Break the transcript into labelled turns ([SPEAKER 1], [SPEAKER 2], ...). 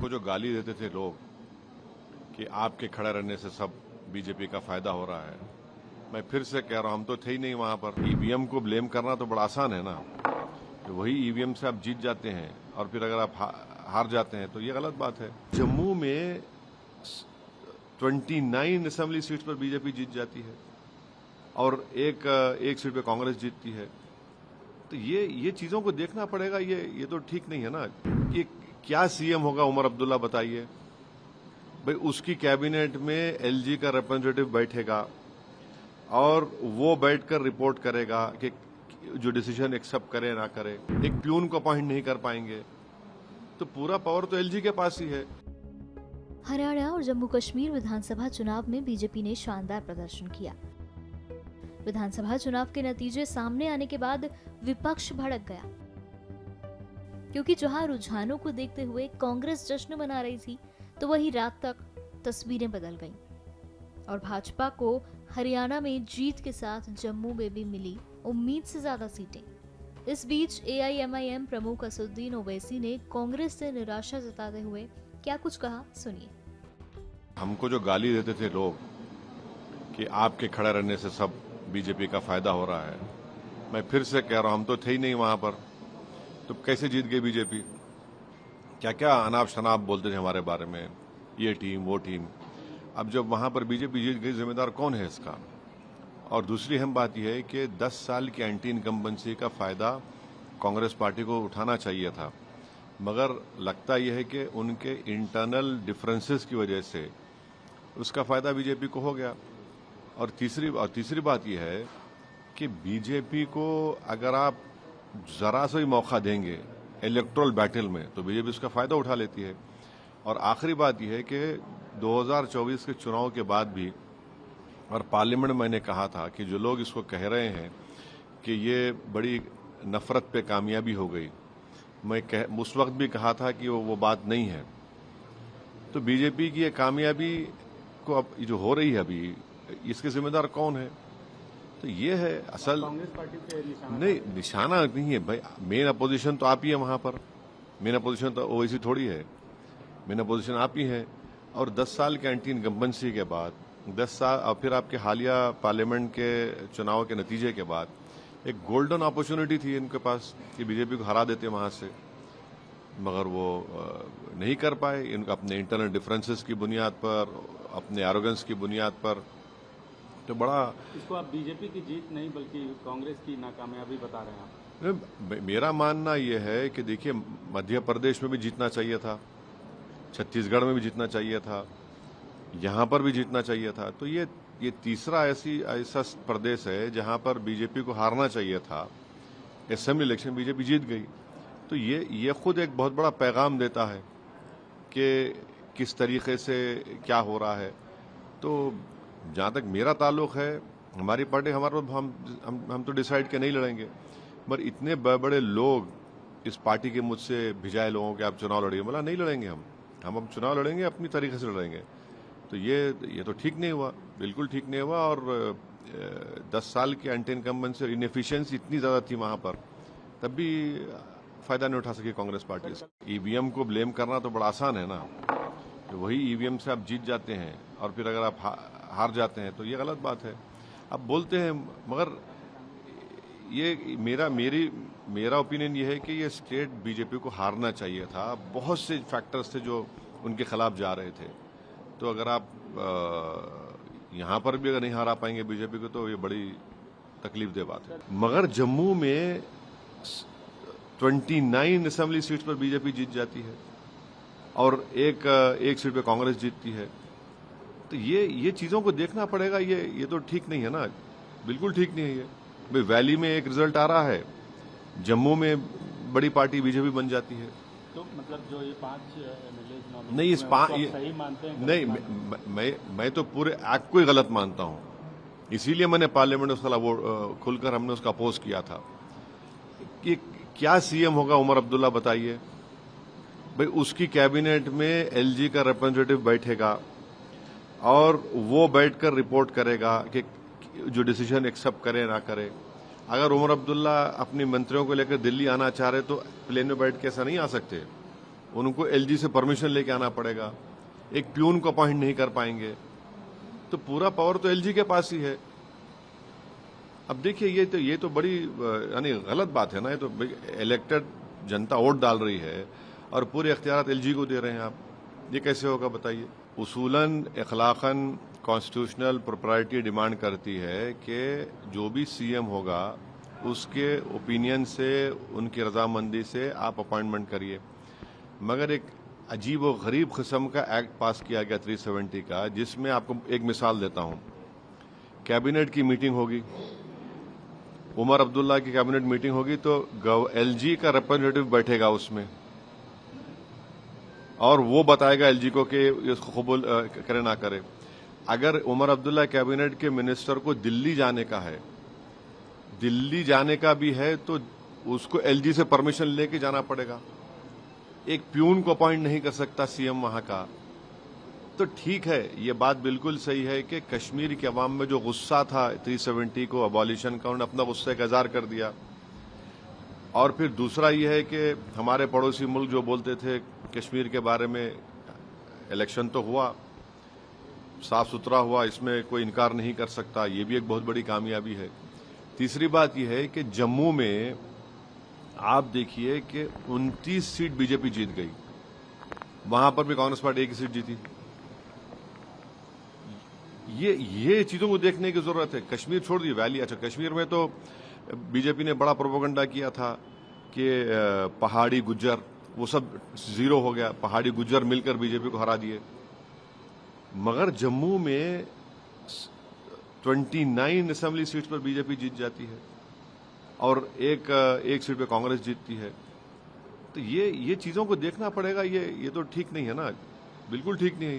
[SPEAKER 1] हमको जो गाली देते थे लोग कि आपके खड़े रहने से सब बीजेपी का फायदा हो रहा है, मैं फिर से कह रहा हूं, हम तो थे ही नहीं वहां पर। ईवीएम को ब्लेम करना तो बड़ा आसान है ना, कि वही ईवीएम से आप जीत जाते हैं और फिर अगर आप हार जाते हैं तो ये गलत बात है। जम्मू में 29 असेंबली सीट्स पर बीजेपी जीत जाती है और एक सीट पे कांग्रेस जीतती है, तो ये चीजों को देखना पड़ेगा। ये तो ठीक नहीं है ना। कि क्या सीएम होगा उमर अब्दुल्ला, बताइए भाई। उसकी कैबिनेट में एलजी का रिप्रेजेंटेटिव बैठेगा और वो बैठकर रिपोर्ट करेगा कि जो डिसीजन एक्सेप्ट करे ना करे। एक प्यून को अपॉइंट नहीं कर पाएंगे, तो पूरा पावर तो एलजी के पास ही है।
[SPEAKER 2] हरियाणा और जम्मू कश्मीर विधानसभा चुनाव में बीजेपी ने शानदार प्रदर्शन किया। विधानसभा चुनाव के नतीजे सामने आने के बाद विपक्ष भड़क गया, क्योंकि जहां रुझानों को देखते हुए कांग्रेस जश्न मना रही थी, तो वहीं रात तक तस्वीरें बदल गईं और भाजपा को हरियाणा में जीत के साथ जम्मू में भी मिली उम्मीद से ज्यादा सीटें। इस बीच एआईएमआईएम प्रमुख असदुद्दीन ओवैसी ने कांग्रेस से निराशा जताते हुए क्या कुछ कहा, सुनिए।
[SPEAKER 1] हमको जो गाली देते थे लोग कि आपके खड़े रहने से सब बीजेपी का फायदा हो रहा है, मैं फिर से कह रहा हूं, हम तो थे ही नहीं वहां पर, तो कैसे जीत गई बीजेपी। क्या क्या अनाप शनाप बोलते थे हमारे बारे में, ये टीम वो टीम। अब जब वहां पर बीजेपी जीत गई, जिम्मेदार कौन है इसका। और दूसरी अहम बात यह है कि 10 साल की एंटी इनकम्बेंसी का फायदा कांग्रेस पार्टी को उठाना चाहिए था, मगर लगता यह है कि उनके इंटरनल डिफरेंसेस की वजह से उसका फायदा बीजेपी को हो गया। और तीसरी बात यह है कि बीजेपी को अगर आप जरा सा भी मौका देंगे इलेक्टोरल बैटल में, तो बीजेपी उसका फायदा उठा लेती है। और आखिरी बात यह है कि 2024 के चुनाव के बाद भी, और पार्लियामेंट में मैंने कहा था कि जो लोग इसको कह रहे हैं कि ये बड़ी नफरत पे कामयाबी हो गई, मैं उस वक्त भी कहा था कि वो बात नहीं है। तो बीजेपी की ये कामयाबी को अब जो हो रही है अभी, इसके जिम्मेदार कौन है। तो ये है असल
[SPEAKER 3] कांग्रेस पार्टी पे
[SPEAKER 1] निशाना नहीं है भाई। मेन अपोजिशन तो आप ही है वहां पर, मेन अपोजिशन तो ओवैसी थोड़ी है, मेन अपोजिशन आप ही है। और 10 साल के एंटी इनकम्बेंसी के बाद 10 साल और फिर आपके हालिया पार्लियामेंट के चुनाव के नतीजे के बाद एक गोल्डन अपॉर्चुनिटी थी इनके पास कि बीजेपी को हरा देते वहां से, मगर वो नहीं कर पाए। इनका अपने इंटरनल डिफरेंसेस की बुनियाद पर, अपने एरोगेंस की बुनियाद पर, तो बड़ा
[SPEAKER 3] इसको आप बीजेपी की जीत नहीं बल्कि कांग्रेस की नाकामयाबी बता रहे हैं।
[SPEAKER 1] मेरा मानना यह है कि देखिए, मध्य प्रदेश में भी जीतना चाहिए था, छत्तीसगढ़ में भी जीतना चाहिए था, यहां पर भी जीतना चाहिए था। तो ये तीसरा ऐसा प्रदेश है जहां पर बीजेपी को हारना चाहिए था। असेंबली इलेक्शन बीजेपी जीत गई, तो ये खुद एक बहुत बड़ा पैगाम देता है कि किस तरीके से क्या हो रहा है। तो जहां तक मेरा ताल्लुक है, हमारी पार्टी हम तो डिसाइड के नहीं लड़ेंगे, मगर इतने बड़े लोग इस पार्टी के मुझसे भिजाए लोगों के आप चुनाव लड़िए, बोला नहीं लड़ेंगे हम चुनाव लड़ेंगे, अपनी तरीके से लड़ेंगे। तो ये तो ठीक नहीं हुआ, बिल्कुल ठीक नहीं हुआ। और 10 साल की एंटी इनकम्बेंसी और इनएफिशिएंसी इतनी ज्यादा थी वहां पर, तब भी फायदा नहीं उठा सकी कांग्रेस पार्टी से। ईवीएम को ब्लेम करना तो बड़ा आसान है ना, तो वही ईवीएम से आप जीत जाते हैं और फिर अगर आप हार जाते हैं तो ये गलत बात है। आप बोलते हैं, मगर ये मेरा ओपिनियन ये है कि ये स्टेट बीजेपी को हारना चाहिए था। बहुत से फैक्टर्स थे जो उनके खिलाफ जा रहे थे। तो अगर आप यहां पर भी अगर नहीं हरा पाएंगे बीजेपी को, तो ये बड़ी तकलीफदेह बात है। मगर जम्मू में 29 असेंबली सीट्स पर बीजेपी जीत जाती है और एक सीट पे कांग्रेस जीतती है, तो ये चीजों को देखना पड़ेगा। ये तो ठीक नहीं है ना, बिल्कुल ठीक नहीं है ये। भाई वैली में एक रिजल्ट आ रहा है, जम्मू में बड़ी पार्टी बीजेपी बन जाती है।
[SPEAKER 3] तो मतलब जो ये 5 एमएलए
[SPEAKER 1] नहीं, इस
[SPEAKER 3] सही मानते हैं?
[SPEAKER 1] नहीं, मैं तो पूरे एक्ट को ही गलत मानता हूं। इसीलिए मैंने पार्लियामेंट में उसका वो खुलकर हमने उसका अपोज किया था कि क्या सीएम होगा उमर अब्दुल्ला, बताइए भाई। उसकी कैबिनेट में एलजी का रिप्रेजेंटेटिव बैठेगा और वो बैठकर रिपोर्ट करेगा कि जो डिसीजन एक्सेप्ट करे ना करे। अगर उमर अब्दुल्ला अपने मंत्रियों को लेकर दिल्ली आना चाह रहे तो प्लेन में बैठ के ऐसा नहीं आ सकते, उनको एलजी से परमिशन लेके आना पड़ेगा, एक प्यून को अपॉइंट नहीं कर पाएंगे, तो पूरा पावर तो एलजी के पास ही है। अब देखिए ये तो बड़ी यानी गलत बात है ना। ये तो इलेक्टेड जनता वोट डाल रही है और पूरे इख्तियारात एलजी को दे रहे हैं आप, ये कैसे होगा बताइए। उसूलन अखलाकन कॉन्स्टिट्यूशनल प्रोप्राइटी डिमांड करती है कि जो भी सीएम होगा उसके ओपिनियन से, उनकी रजामंदी से आप अपॉइंटमेंट करिए। मगर एक अजीब व गरीब किस्म का एक्ट पास किया गया 370 का, जिसमें आपको एक मिसाल देता हूं। कैबिनेट की मीटिंग होगी, उमर अब्दुल्ला की कैबिनेट मीटिंग होगी, तो एलजी का रिप्रेजेंटेटिव बैठेगा उसमें और वो बताएगा एलजी को कि इसको कबूल करे ना करे। अगर उमर अब्दुल्ला कैबिनेट के मिनिस्टर को दिल्ली जाने का है, दिल्ली जाने का भी है, तो उसको एलजी से परमिशन लेके जाना पड़ेगा। एक प्यून को अपॉइंट नहीं कर सकता सीएम वहां का। तो ठीक है, ये बात बिल्कुल सही है कि कश्मीर के अवाम में जो गुस्सा था 370 को अबॉलिशन का, उन्होंने अपना गुस्सा का इज़हार कर दिया। और फिर दूसरा ये है कि हमारे पड़ोसी मुल्क जो बोलते थे कश्मीर के बारे में, इलेक्शन तो हुआ, साफ सुथरा हुआ, इसमें कोई इनकार नहीं कर सकता, ये भी एक बहुत बड़ी कामयाबी है। तीसरी बात यह है कि जम्मू में आप देखिए कि 29 सीट बीजेपी जीत गई, वहां पर भी कांग्रेस पार्टी एक ही सीट जीती। ये चीजों को देखने की जरूरत है। कश्मीर छोड़ दी, वैली, अच्छा कश्मीर में तो बीजेपी ने बड़ा प्रोपेगेंडा किया था कि पहाड़ी गुज्जर, वो सब जीरो हो गया, पहाड़ी गुज्जर मिलकर बीजेपी को हरा दिए। मगर जम्मू में 29 असेंबली सीट्स पर बीजेपी जीत जाती है और एक सीट पे कांग्रेस जीतती है। तो ये चीजों को देखना पड़ेगा। ये तो ठीक नहीं है ना, बिल्कुल ठीक नहीं है।